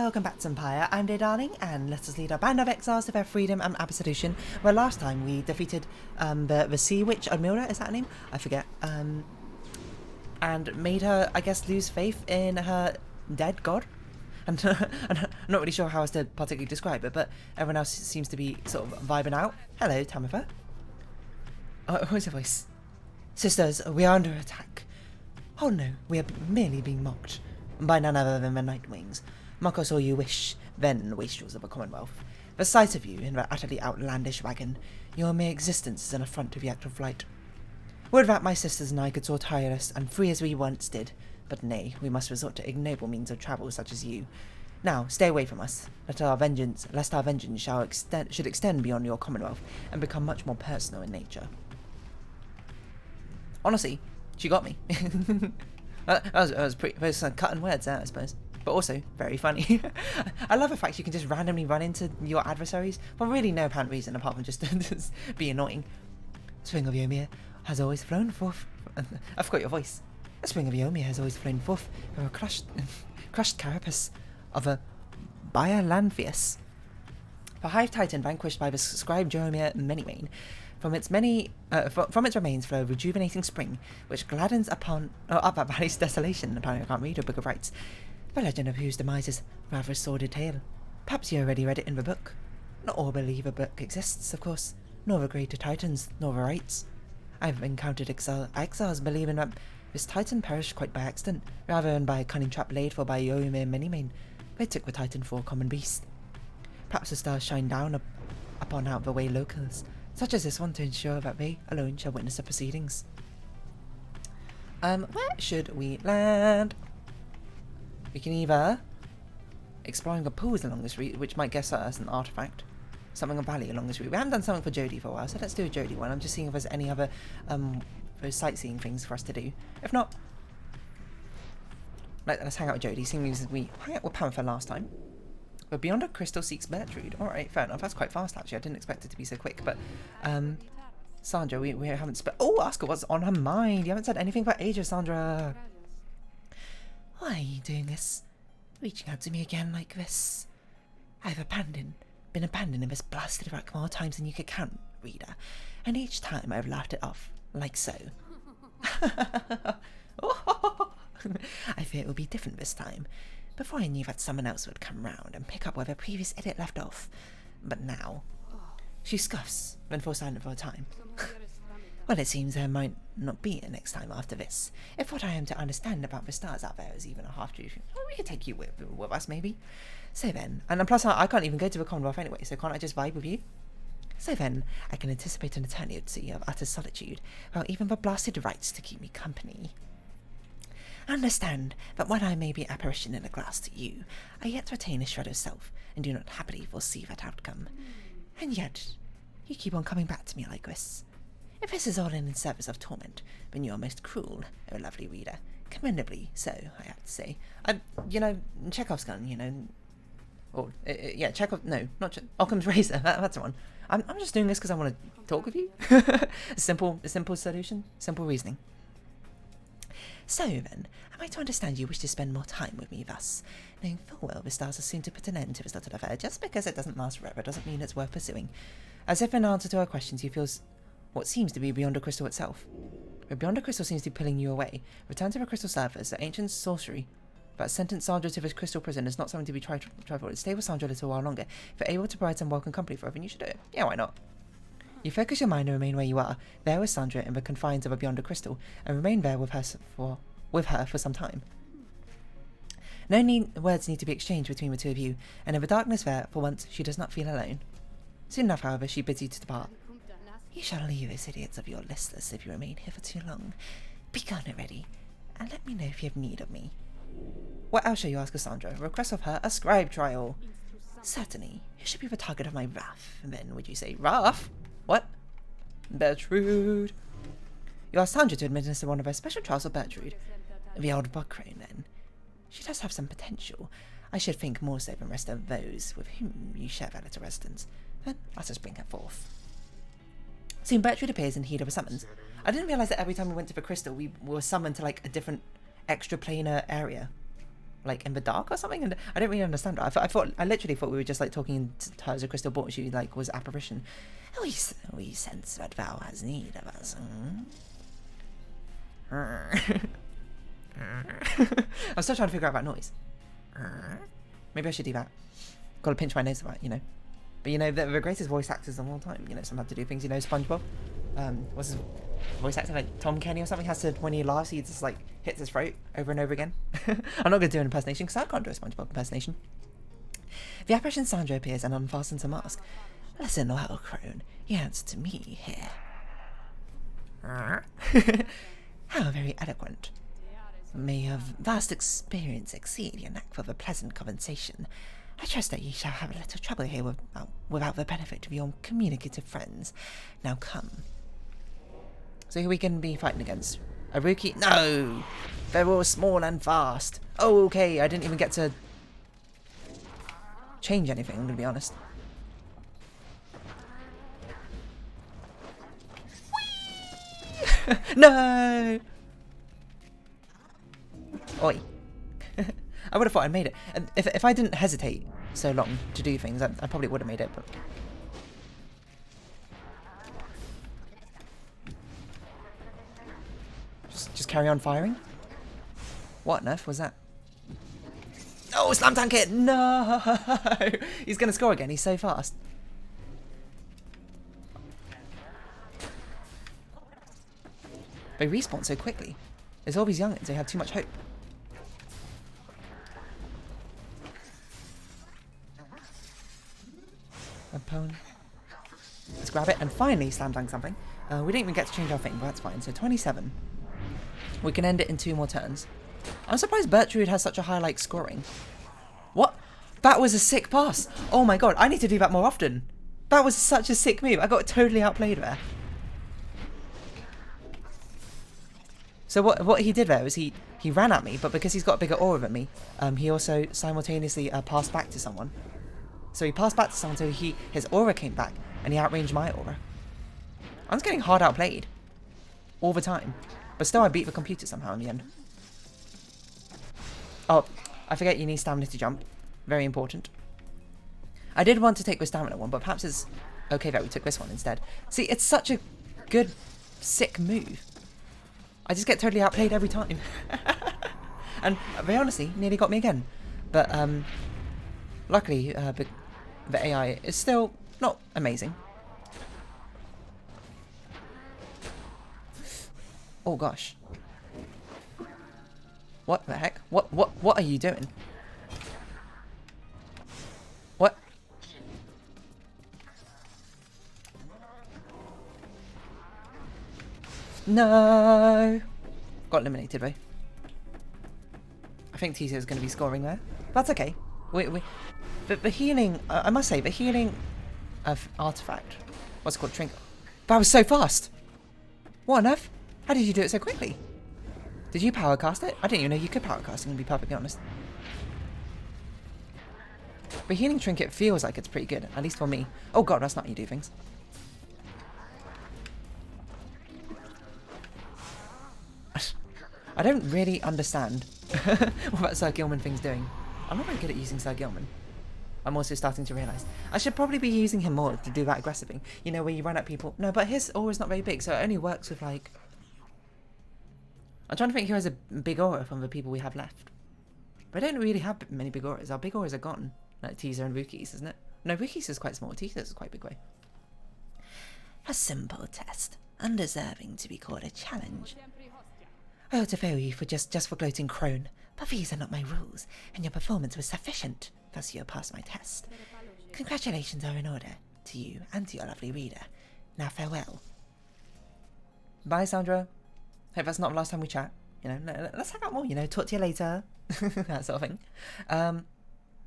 welcome back to Pyre. I'm dear darling, and let us lead our band of exiles to their freedom and absolution. Where last time we defeated the sea witch, Admira, is that her name? I forget. And made her, I guess, lose faith in her dead god. And I'm not really sure how else to particularly describe it, but everyone else seems to be sort of vibing out. Hello, Tamitha. Oh, who's your voice? Sisters, we are under attack. Oh no, we are merely being mocked by none other than the Nightwings. Mock us all you wish, then wastrels of the Commonwealth. The sight of you in that utterly outlandish wagon, your mere existence is an affront to the act of flight. Would that my sisters and I could soar tireless and free as we once did, but nay, we must resort to ignoble means of travel such as you. Now, stay away from us, lest our vengeance should extend beyond your Commonwealth and become much more personal in nature. Honestly, she got me. that was pretty, those cutting words there, I suppose. But also, very funny. I love the fact you can just randomly run into your adversaries for really no apparent reason apart from just be annoying. The spring of Yomir has always flown forth. I forgot your voice. The spring of Yomir has always flown forth from a crushed carapace of a Biolanthius. The Hive Titan vanquished by the scribe Jeremiah Manymane. From its remains flow a rejuvenating spring, which gladdens up that valley's desolation. Apparently I can't read a book of rites. The legend of whose demise is rather a sordid tale. Perhaps you already read it in the book. Not all believe a book exists, of course, nor the greater titans, nor the rites. I've encountered exiles believing that this titan perished quite by accident, rather than by a cunning trap laid for by Yoimir Manymane. They took the titan for a common beast. Perhaps the stars shine down upon out-of-the-way locals, such as this one, to ensure that they alone shall witness the proceedings. Where should we land? We can either exploring the pools along this route, which might guess us an artifact. Something of value along this route. We haven't done something for Jodie for a while, so let's do a Jodie one. I'm just seeing if there's any other those sightseeing things for us to do. If not, let's hang out with Jodie, seeing as we hung out with Panther last time. But beyond a crystal seeks Bertrude. Alright, fair enough. That's quite fast actually. I didn't expect it to be so quick, but Sandra, we haven't ask her what's on her mind. You haven't said anything for ages, Sandra. Why are you doing this? Reaching out to me again like this? I've been abandoned in this blasted wreck more times than you could count, reader, and each time I've laughed it off, like so. I fear it will be different this time. Before I knew that someone else would come round and pick up where the previous idiot left off. But now... She scoffs, then falls silent for a time. Well, it seems there might not be a next time after this. If what I am to understand about the stars out there is even a half-truth, we could take you with us, maybe. So then, and plus I can't even go to the Commonwealth anyway, so can't I just vibe with you? So then, I can anticipate an eternity of utter solitude, without even the blasted rites to keep me company. Understand that while I may be apparition in a glass to you, I yet retain a shred of self, and do not happily foresee that outcome. And yet, you keep on coming back to me like this. If this is all in service of torment, then you are most cruel, oh lovely reader. Commendably so, I have to say. You know, Chekhov's gun, you know. Or, yeah, Chekhov, no, not Occam's razor, that's the one. I'm just doing this because I want to talk with you. a simple solution, simple reasoning. So then, am I to understand you wish to spend more time with me thus? Knowing full well the stars are soon to put an end to this little affair, just because it doesn't last forever doesn't mean it's worth pursuing. As if in answer to our questions you feel what seems to be beyond the crystal itself. But beyond the crystal seems to be pulling you away. Return to the crystal surface, the ancient sorcery that sentenced Sandra to this crystal prison is not something to be tried for. Stay with Sandra a little while longer. If you're able to provide some welcome company for her, then you should do it. Yeah, why not? You focus your mind and remain where you are, there with Sandra in the confines of a beyond the crystal, and remain there with her for some time. No words need to be exchanged between the two of you, and in the darkness there, for once, she does not feel alone. Soon enough, however, she bids you to depart. You shall leave those idiots of your listless if you remain here for too long. Be gone already, and let me know if you have need of me. What else shall you ask of Sandra? Request of her a scribe trial. Certainly. Who should be the target of my wrath? And then would you say, wrath? What? Bertrude. You ask Sandra to administer one of her special trials of Bertrude. The old buckcrone, then. She does have some potential. I should think more so than rest of those with whom you share that little residence. Then let us bring her forth. Soon Bertrude appears in heed of a summons. I didn't realise that every time we went to the crystal we were summoned to like a different extra planar area. like in the dark or something, and I don't really understand it. I literally thought we were just like talking to her as a crystal ball. She like was apparition. We sense that thou has need of us. I'm still trying to figure out that noise. Maybe I should do that. Got to pinch my nose about, you know. But you know, the greatest voice actors of all time, you know, some have to do things, you know, SpongeBob. What's his voice actor, like Tom Kenny or something, has to, when he laughs, he just like hits his throat over and over again. I'm not going to do an impersonation because I can't do a SpongeBob impersonation. The apparition Sandra appears and unfastens a mask. Listen, well, crone, you answer to me here. How very eloquent. May your vast experience exceed your knack for the pleasant conversation. I trust that ye shall have a little trouble here without the benefit of your communicative friends. Now come. So who we can be fighting against? A rookie? No! They're all small and fast. Oh, okay, I didn't even get to change anything, I'm gonna be honest. No! Oi. I would have thought I made it. And if I didn't hesitate so long to do things, I probably would have made it, but... Just carry on firing? What on earth was that? Oh, slam tank it! No! He's going to score again, he's so fast. They respawn so quickly. It's all these youngins, they have too much hope. Opponent. Let's grab it and finally slam dunk something. We didn't even get to change our thing, but that's fine. So 27. We can end it in 2 more turns. I'm surprised Bertrude has such a high like scoring. What? That was a sick pass. Oh my god, I need to do that more often. That was such a sick move. I got totally outplayed there. So what he did there was he ran at me, but because he's got a bigger aura than me, he also simultaneously passed back to someone. So he passed back to someone, so his aura came back, and he outranged my aura. I was getting hard outplayed. All the time. But still I beat the computer somehow in the end. Oh, I forget you need stamina to jump. Very important. I did want to take the stamina one, but perhaps it's okay that we took this one instead. See, it's such a good, sick move. I just get totally outplayed every time. And they honestly nearly got me again. But, luckily, the AI is still not amazing. Oh gosh. What the heck? What are you doing? What? No! Got eliminated though. I think Tisa is going to be scoring there. That's okay. The healing, I must say, the healing of artifact, what's it called, trinket. That was so fast! What on earth? How did you do it so quickly? Did you power cast it? I didn't even know you could power cast it, to be perfectly honest. The healing trinket feels like it's pretty good, at least for me. Oh god, that's not how you do things. I don't really understand what that Sir Gilman thing's doing. I'm not very good at using Sir Gilman. I'm also starting to realise I should probably be using him more to do that aggressive thing. You know, where you run at people. No, but his aura is not very big, so it only works with like... I'm trying to think who has a big aura from the people we have left. But I don't really have many big auras. Our big auras are gone. Like Teaser and Wookiees, isn't it? No, Wookiees is quite small. Teaser is quite big way. A simple test. Undeserving to be called a challenge. Oh, to fail you for just for gloating crone. But these are not my rules, and your performance was sufficient. Thus you have passed my test. Congratulations are in order to you and to your lovely reader. Now farewell. Bye, Sandra. Hope that's not the last time we chat. You know, let's hang out more, you know, talk to you later. That sort of thing. I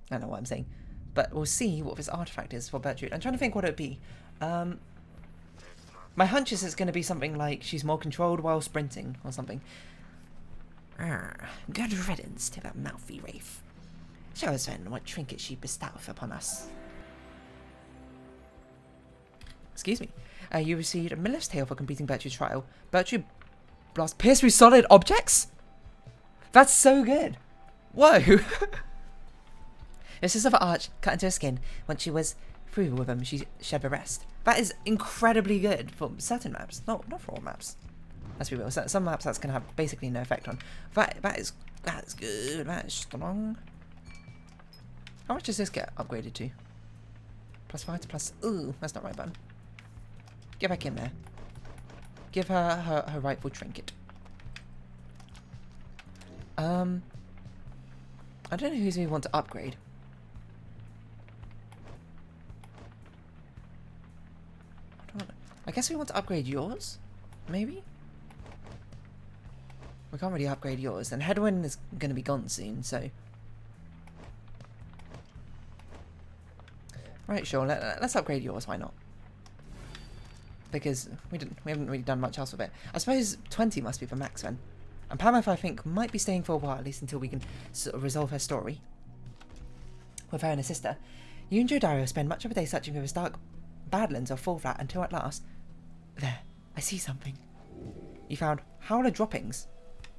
don't know what I'm saying. But we'll see what this artifact is for Bertrude. I'm trying to think what it would be. My hunch is it's going to be something like she's more controlled while sprinting or something. Good riddance to that mouthy wraith. Show us then what trinket she bestoweth upon us. Excuse me. You received a Miller's Tale for completing Bertrude's trial. Bertrude blast pierce through solid objects? That's so good. Whoa! Her sister of Arch cut into her skin. Once she was through with him, she shed the rest. That is incredibly good for certain maps. Not for all maps. Let's be real. Some maps that's going to have basically no effect on. That is good. That is strong. How much does this get upgraded to? +5 to plus... Ooh, that's not right button. Get back in there. Give her her rightful trinket. I don't know who's we want to upgrade. I guess we want to upgrade yours? Maybe? We can't really upgrade yours. And Headwind is going to be gone soon, so... Right, sure. Let's upgrade yours. Why not? Because we haven't really done much else with it. I suppose 20 must be for max then. And Pameth, I think, might be staying for a while, at least until we can sort of resolve her story. With her and her sister. You and Jodario spend much of a day searching for the stark badlands of Fall Flat until at last... There, I see something. You found Howler droppings.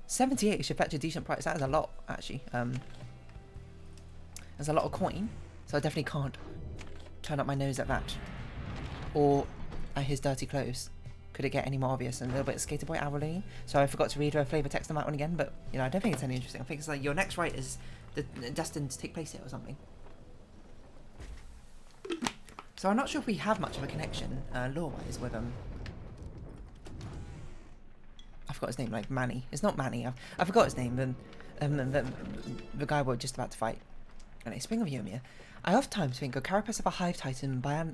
78 should fetch a decent price. That is a lot, actually. There's a lot of coin, so I definitely can't turn up my nose at that. Or at his dirty clothes. Could it get any more obvious? And a little bit of Skater Boy Adeline. So I forgot to read her flavor text on that one again, but you know, I don't think it's any interesting. I think it's like your next rite is destined to take place here or something. So I'm not sure if we have much of a connection, lore-wise, with I forgot his name, like Manny. It's not Manny. I forgot his name. The guy we're just about to fight. Anyway, Spring of Yomir. I oftentimes think a carapace of a hive titan by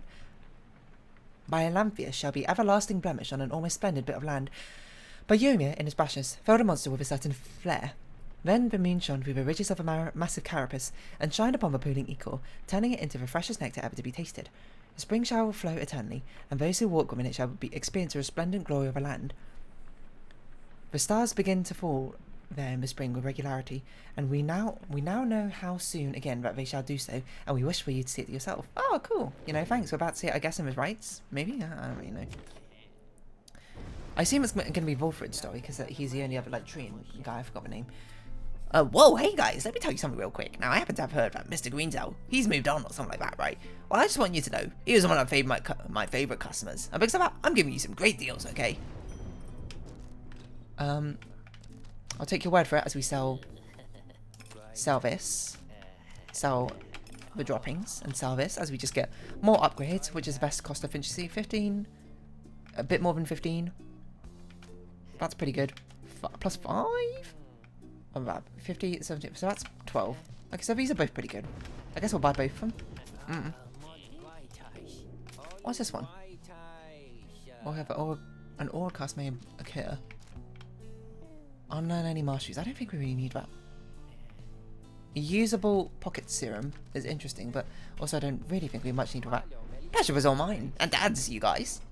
a Lamphius shall be everlasting blemish on an almost splendid bit of land. But Yomir, in his brashness, felled a monster with a certain flair. Then the moon shone through the ridges of a massive carapace and shined upon the pooling equal, turning it into the freshest nectar ever to be tasted. The spring shall flow eternally, and those who walk within it shall experience the resplendent glory of a land. The stars begin to fall there in the spring with regularity, and we now know how soon again that they shall do so, and we wish for you to see it yourself. Oh, cool. You know, thanks. We're about to see it, I guess, in his rights. Maybe? I don't really know. I assume it's going to be Volfred's story, because he's the only other, like, tree guy. I forgot the name. Whoa, hey guys, let me tell you something real quick. Now, I happen to have heard that Mr. Greenzel, he's moved on or something like that, right? Well, I just want you to know, he was one of my favourite customers. And because of that, I'm giving you some great deals, okay? I'll take your word for it as we sell this, sell the droppings, and sell this as we just get more upgrades, which is the best cost efficiency. 15, a bit more than 15. That's pretty good. Plus 5? About 50, 70, so that's 12. Okay, so these are both pretty good. I guess we'll buy both of them. What's this one? An ore cast may occur. Unlearn any masteries. I don't think we really need that. A usable pocket serum is interesting, but also I don't really think we much need that. Pleasure was all mine, and Dad's, you guys.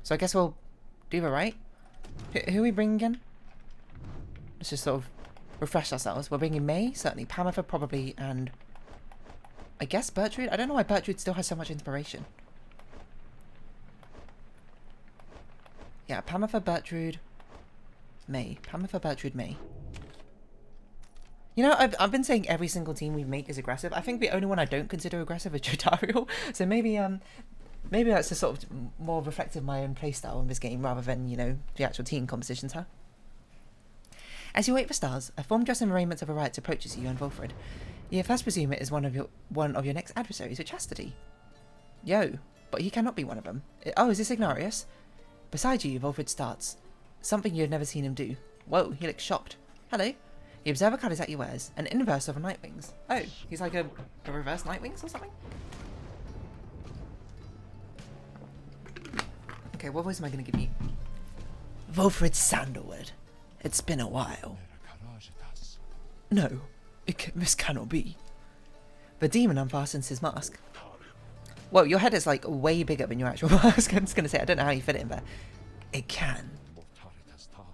So I guess we'll do the right. Who are we bringing again? Let's just sort of refresh ourselves. We're bringing May, certainly. Pamitha, probably, and I guess Bertrude. I don't know why Bertrude still has so much inspiration. Yeah, Pamitha, Bertrude, May. Pamitha, Bertrude, May. You know, I've been saying every single team we make is aggressive. I think the only one I don't consider aggressive is Jodario. So maybe that's just sort of more reflective of my own playstyle in this game rather than, you know, the actual team compositions, huh? As you wait for stars, a form dressed in the raiments of a Rites approaches you and Volfred. You first presume it is one of your next adversaries with Chastity. Yo, but he cannot be one of them. Oh, is this Ignarius? Beside you, Volfred starts. Something you have never seen him do. Whoa, he looks shocked. Hello. You observe a colours that he wears, an inverse of a Nightwings. Oh, he's like a reverse Nightwings or something? Okay, what voice am I going to give you? Volfred Sandalwood. It's been a while. No, this cannot be. The demon unfastens his mask. Well, your head is like way bigger than your actual mask. I'm just going to say, I don't know how you fit it in there. It can.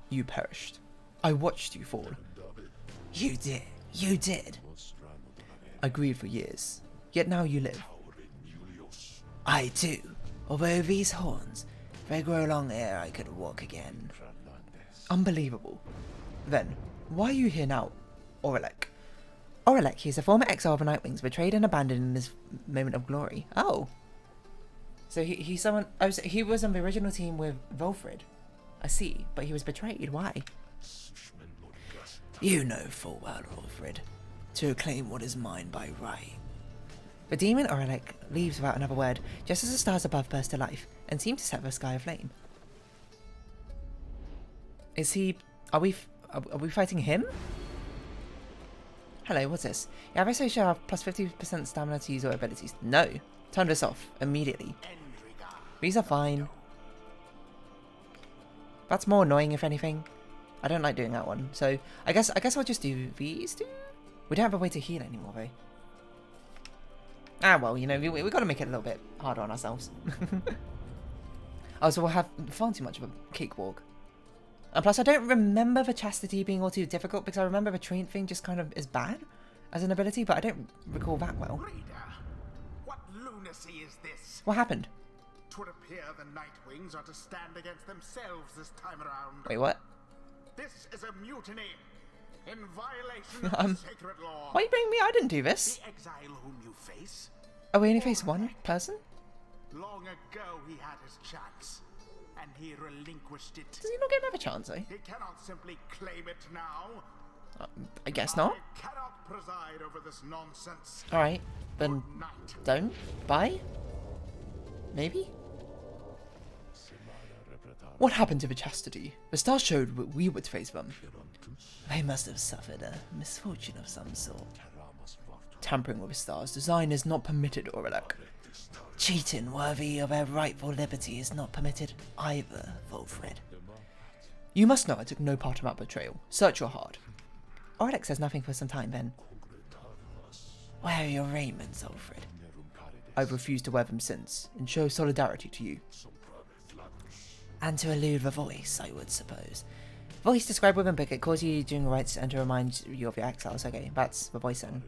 You perished. I watched you fall. You did. You did. I grieved for years. Yet now you live. I too. Although these horns, they grow long ere I could walk again. Unbelievable. Then, why are you here now, Orelek? Orelek, he is a former exile of the Nightwings, betrayed and abandoned in his moment of glory. Oh. So he's someone... Oh, so he was on the original team with Volfred. I see, but he was betrayed. Why? You know full well, Volfred, to claim what is mine by right. The demon Orelek leaves without another word, just as the stars above burst to life, and seem to set the sky aflame. Is he... Are we fighting him? Hello, what's this? You have a shall have plus 50% stamina to use your abilities. No. Turn this off immediately. These are fine. That's more annoying, if anything. I don't like doing that one. So I guess I'll just do these two. We don't have a way to heal anymore, though. Ah, well, you know, we got to make it a little bit harder on ourselves. Oh, so we'll have far too much of a cakewalk. And plus, I don't remember the chastity being all too difficult, because I remember the train thing just kind of is bad as an ability, but I don't recall that well. Reader, what lunacy is this? What happened? 'Twould appear the Nightwings are to stand against themselves this time around. Wait, what? This is a mutiny in violation of sacred law. Why are you blaming me? I didn't do this. The exile whom you face? Oh, we only face one person? Long ago he had his chance, and he relinquished it. Does he not get another chance, though? He cannot simply claim it now. I guess not. I cannot preside over this nonsense. Alright, then Good night. don't. Bye? Maybe? What happened to the chastity? The stars showed we would face them. They must have suffered a misfortune of some sort. Tampering with the stars' design is not permitted, Orelek. Cheating worthy of a rightful liberty is not permitted either, Volfred. You must know I took no part in that betrayal. Search your heart. Orelek says nothing for some time, then. Where are your raiments, Volfred? I've refused to wear them since, and show solidarity to you. And to elude the voice, I would suppose. Voice described within book, it calls you during rites and to remind you of your exiles. Okay, that's the voice then.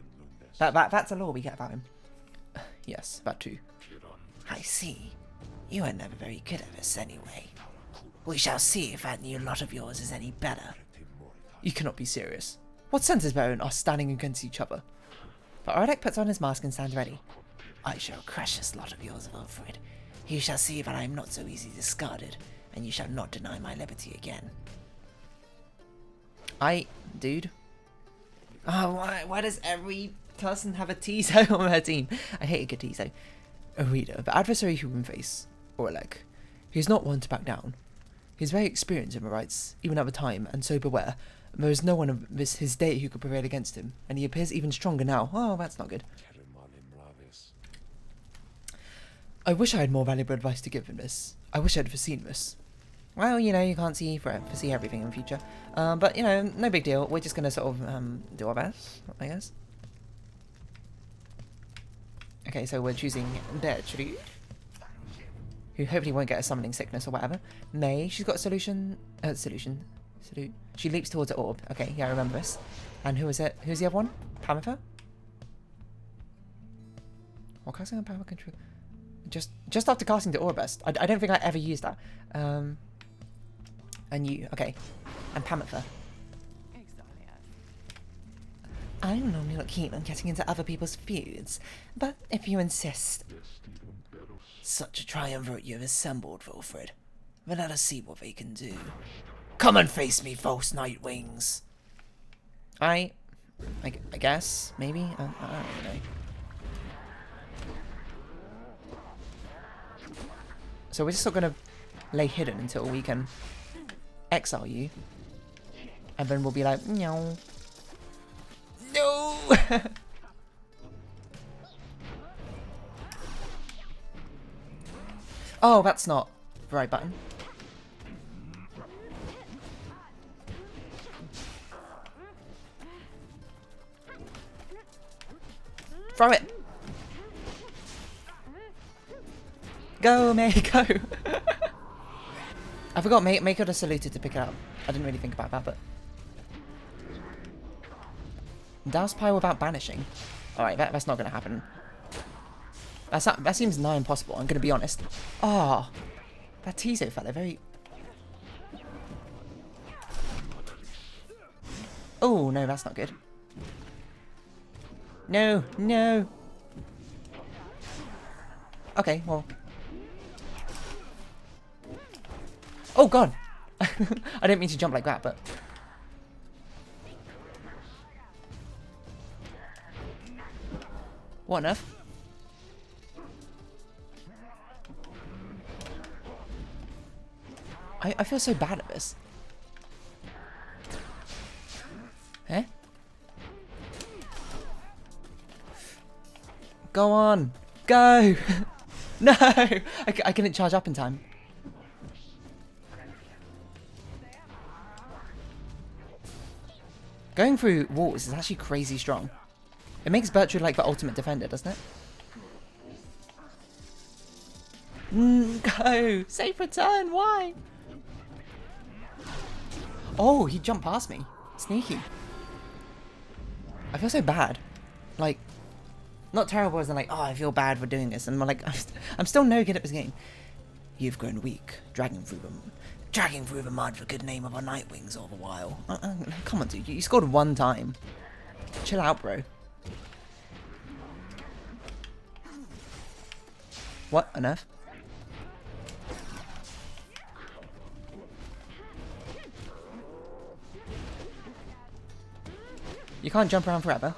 That's a law we get about him. Yes, that too. I see. You are never very good at this anyway. We shall see if that new lot of yours is any better. You cannot be serious. What sense is there in us standing against each other? But Orelek puts on his mask and stands ready. I shall crush this lot of yours, Wilfred. You shall see that I am not so easily discarded, and you shall not deny my liberty again. Dude. Oh, why does every person have a Tizo on their team? I hate a good Tizo. A reader, the adversary who we face, Orelek. He is not one to back down. He is very experienced in the rites, even at the time, and so beware. There is no one of his day who could prevail against him, and he appears even stronger now. Oh, that's not good. I wish I had more valuable advice to give him this. I wish I'd foreseen this. Well, you know, you can't foresee everything in the future. But, you know, no big deal. We're just going to sort of do our best, I guess. Okay, so we're choosing Bertrude, who hopefully won't get a summoning sickness or whatever. May, she's got a solution. She leaps towards the orb. Okay, yeah, I remember this. And who is it? Who's the other one? Pamifer? What casting on power control? Just after casting the Orbest. I don't think I ever used that. And you, okay. And Pamifer. I'm normally not keen on getting into other people's feuds, but if you insist. Such a triumvirate you have assembled, Wilfred. But let us see what they can do. Come and face me, false Nightwings. I guess, maybe? I don't really know. So we're just not going to lay hidden until we can exile you. And then we'll be like, no. No! Oh, that's not the right button. Throw it! Go, May, go! I forgot May could have saluted to pick it up. I didn't really think about that, but... Douse Pyre without banishing. Alright, that's not going to happen. That seems nigh impossible, I'm going to be honest. Oh, that Tizo fella, very... Oh, no, that's not good. No, no. Okay, well. Oh god! I didn't mean to jump like that, but... What on earth? I feel so bad at this. Eh? Go on! Go! No! I couldn't charge up in time. Going through walls is actually crazy strong. It makes Bertrude like the ultimate defender, doesn't it? Go! Safe return, why? Oh, he jumped past me. Sneaky. I feel so bad. Like, not terrible as in like, oh, I feel bad for doing this. And I'm like, I'm still no good at this game. You've grown weak, dragging through the mud for good name of our Nightwings all the while. Come on, dude. You scored one time. Chill out, bro. What on earth? You can't jump around forever.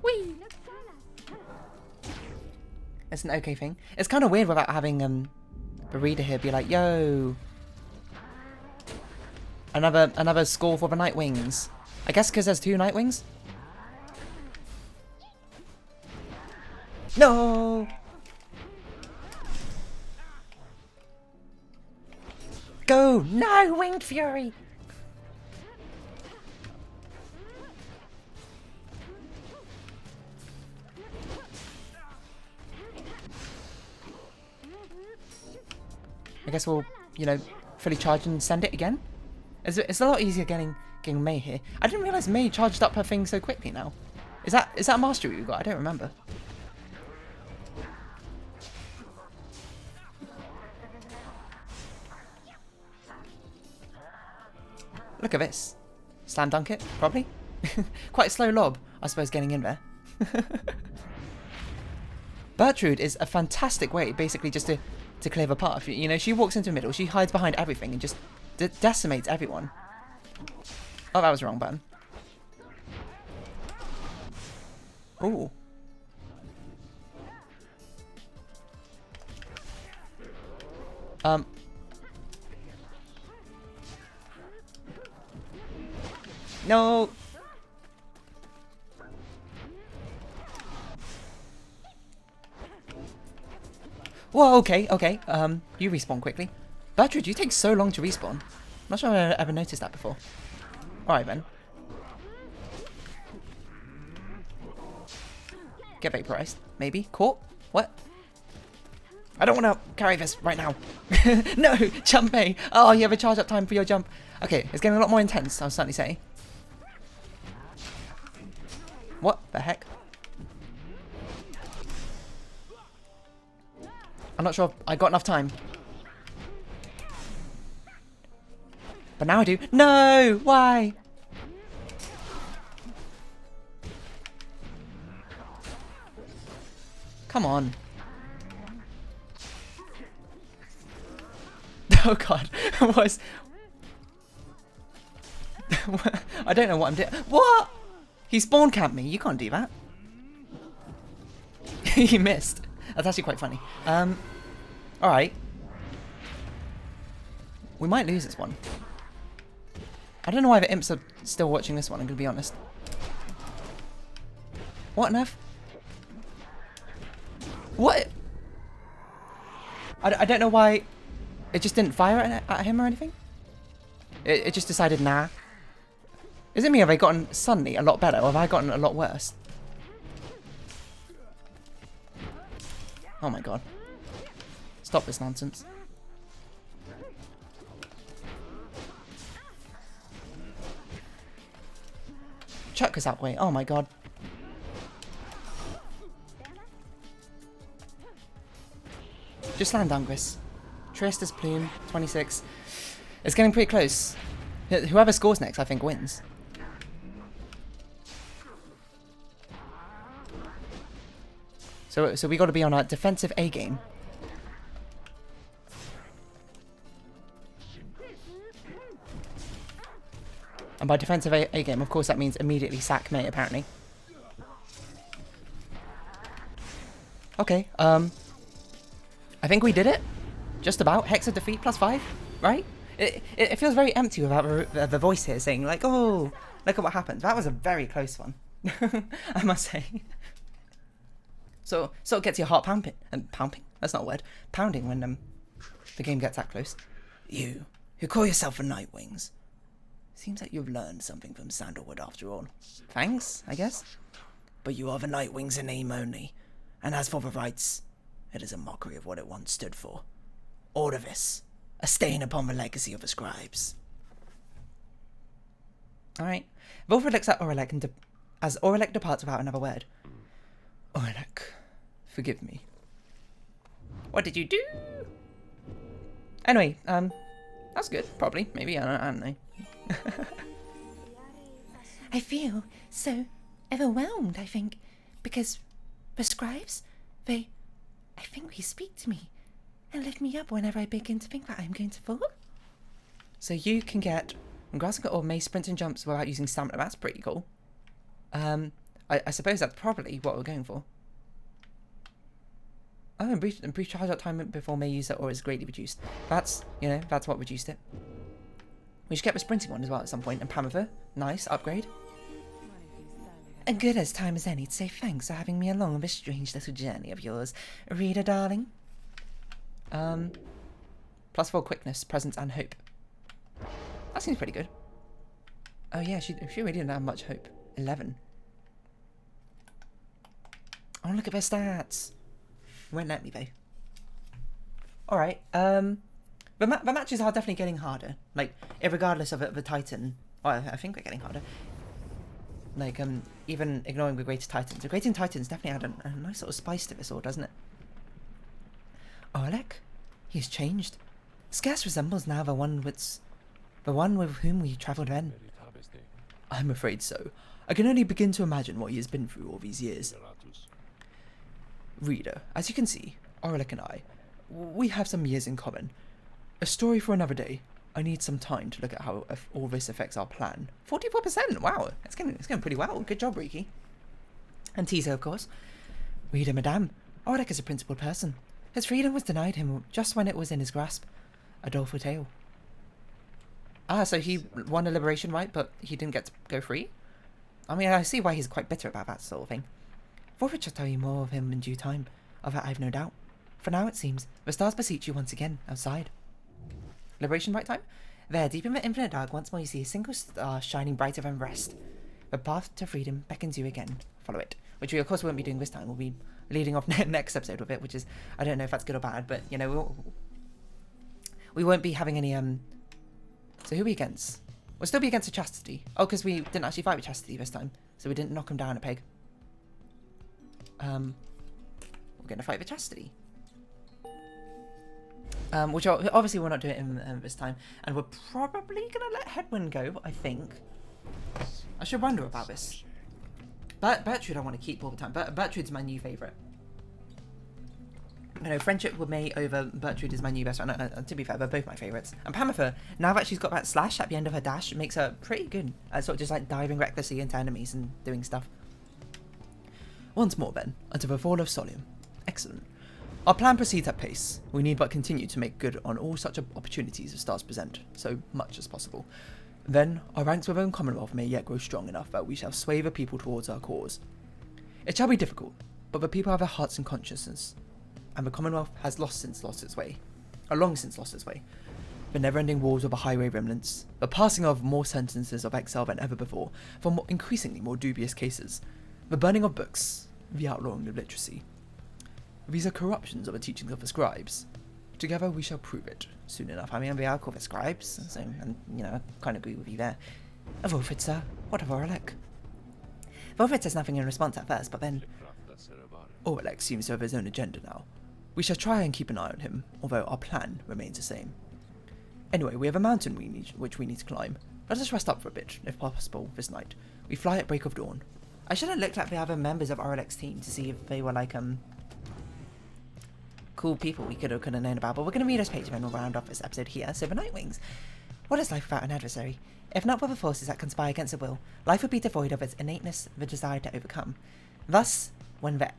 Whee! It's an okay thing. It's kind of weird without having the reader here be like, yo, another score for the Nightwings. I guess because there's 2 Nightwings. No. Go! No, Winged Fury! I guess we'll, you know, fully charge and send it again. It's a lot easier getting May here. I didn't realise May charged up her thing so quickly now. Is that a mastery we got? I don't remember. Look at this. Slam dunk it, probably. Quite a slow lob, I suppose, getting in there. Bertrude is a fantastic way, basically, just to clear the path. You know, she walks into the middle, she hides behind everything and just decimates everyone. Oh, that was the wrong button. Ooh. No. Whoa, okay. You respawn quickly. Bertrude, you take so long to respawn. I'm not sure I've ever noticed that before. Alright then. Get vaporized. Maybe. Caught? What? I don't want to carry this right now. No! Jump A! Oh, you have a charge up time for your jump. Okay, it's getting a lot more intense, I'll certainly say. What the heck? I'm not sure if I got enough time. But now I do. No! Why? Come on. Oh god. What? I don't know what I'm doing. What? He spawn camped me. You can't do that. He missed. That's actually quite funny. Alright. We might lose this one. I don't know why the imps are still watching this one, I'm going to be honest. What on earth? What? I don't know why it just didn't fire at him or anything. It just decided, nah. Is it me? Have I gotten suddenly a lot better, or have I gotten a lot worse? Oh my god. Stop this nonsense. Chuck us that way. Oh my god. Just land down, Gris. Trista's Plume, 26. It's getting pretty close. Whoever scores next, I think, wins. So we got to be on our defensive A game. And by defensive A game, of course, that means immediately sack me, apparently. Okay, I think we did it. Just about. Hex of defeat +5, right? It feels very empty without the voice here saying, like, oh, look at what happened. That was a very close one, I must say. So it gets your heart pumping. Pumping? That's not a word. Pounding when the game gets that close. You, who call yourself a Nightwings. Seems like you've learned something from Sandalwood after all. Thanks, I guess. But you are the Nightwings in name only. And as for the Rites, it is a mockery of what it once stood for. All of this, a stain upon the legacy of the scribes. Alright. Volfred looks at Aurelek as Aurelek departs without another word. Aurelek, forgive me. What did you do? Anyway, that's good, probably. Maybe, I don't know. I feel so overwhelmed, I think, because the scribes, I think they speak to me and lift me up whenever I begin to think that I'm going to fall. So you can get grasping or may sprint and jumps without using stamina. That's pretty cool. I suppose that's probably what we're going for. Oh, and brief charge out time before may use it or is greatly reduced. That's, you know, that's what reduced it. We should get the sprinting one as well at some point. And Pamela, nice upgrade. And good as time as any to say thanks for having me along on this strange little journey of yours, reader darling. +4 quickness, presence, and hope. That seems pretty good. Oh yeah, she really didn't have much hope. 11. Oh, look at their stats. Won't let me though. Alright, the matches are definitely getting harder. Like, regardless of the Titan. Well, I think they're getting harder. Like, even ignoring the Greater Titans. The Greater Titans definitely had a nice sort of spice to this all, doesn't it? Aurelek? He's changed. Scarce resembles now the one with whom we travelled then. I'm afraid so. I can only begin to imagine what he has been through all these years. Reader, as you can see, Aurelek and I, we have some years in common. A story for another day. I need some time to look at how all this affects our plan. 44%! Wow, it's going pretty well. Good job, Riki. And Tiso, of course. Reader, madame, Aurelek is a principled person. His freedom was denied him just when it was in his grasp. A doleful tale. Ah, so he won a liberation right, but he didn't get to go free? I mean, I see why he's quite bitter about that sort of thing. Volfred shall tell you more of him in due time. Of that I've no doubt. For now, it seems, the stars beseech you once again, outside. Liberation right time? There, deep in the infinite dark, once more you see a single star shining brighter than rest. The path to freedom beckons you again. Follow it. Which we, of course, won't be doing this time. We'll be leading off next episode with it, which is, I don't know if that's good or bad, but, you know, we won't be having any, So who are we against? We'll still be against the Chastity. Oh, because we didn't actually fight with Chastity this time. So we didn't knock him down a peg. We're going to fight with Chastity. Which obviously we're not doing it this time. And we're probably going to let Headwind go, I think. I should wonder about this. Bertrude I want to keep all the time. Bertrude's my new favourite. You know, Friendship with May over Bertrude is my new best friend. To be fair, they're both my favourites. And Pamela, now that she's got that slash at the end of her dash, makes her pretty good at sort of just like diving recklessly into enemies and doing stuff. Once more then, unto the fall of Solium. Excellent. Our plan proceeds at pace. We need but continue to make good on all such opportunities as stars present, so much as possible. Then, our ranks within Commonwealth may yet grow strong enough that we shall sway the people towards our cause. It shall be difficult, but the people have their hearts and consciousness, and the Commonwealth has long since lost its way. The never-ending wars of the highway remnants, the passing of more sentences of exile than ever before, for increasingly more dubious cases, the burning of books, the outlawing of literacy. These are corruptions of the teachings of the scribes. Together we shall prove it soon enough. I mean, we are called the scribes, so, and, you know, I kind of agree with you there. Volfred, sir, what of Aurelek? Volfred says nothing in response at first, but then... Aurelek seems to have his own agenda now. We shall try and keep an eye on him, although our plan remains the same. Anyway, we have a mountain which we need to climb. Let us rest up for a bit, if possible, this night. We fly at break of dawn. I should have looked at the other members of Aurelek's team to see if they were, like, cool people we could have known about, but we're going to read this page and then we'll round off this episode here. So the Nightwings. What is life without an adversary? If not for the forces that conspire against the will, life would be devoid of its innateness, the desire to overcome. Thus, when the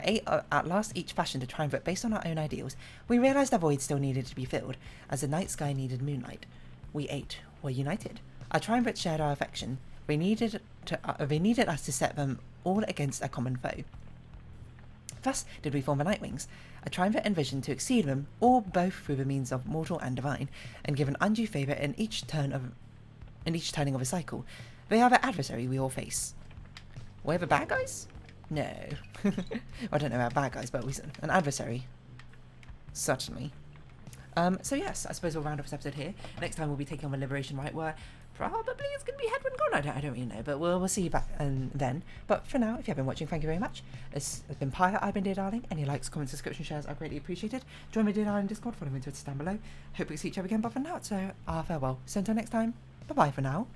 eight at last each fashioned a triumvirate based on our own ideals, we realised the void still needed to be filled, as the night sky needed moonlight. We eight were united. Our triumvirate shared our affection. They needed us to set them all against a common foe. Thus did we form the Nightwings, a triumvirate envisioned to exceed them, all both through the means of mortal and divine, and give an undue favour in each turning of a cycle. They are the adversary we all face. We're the bad guys? No. I don't know about bad guys, but an adversary. Certainly. So yes, I suppose we'll round up this episode here. Next time we'll be taking on the Liberation Rite, where probably it's going to be Headwind Gone. I don't really know, but we'll see you back then. But for now, if you have been watching, thank you very much. This has been Pyre. I've been Dear Darling. Any likes, comments, subscription, shares are greatly appreciated. Join my Dear Darling Discord, follow me on Twitter down below. Hope we see each other again, but for now, so farewell. So until next time, bye-bye for now.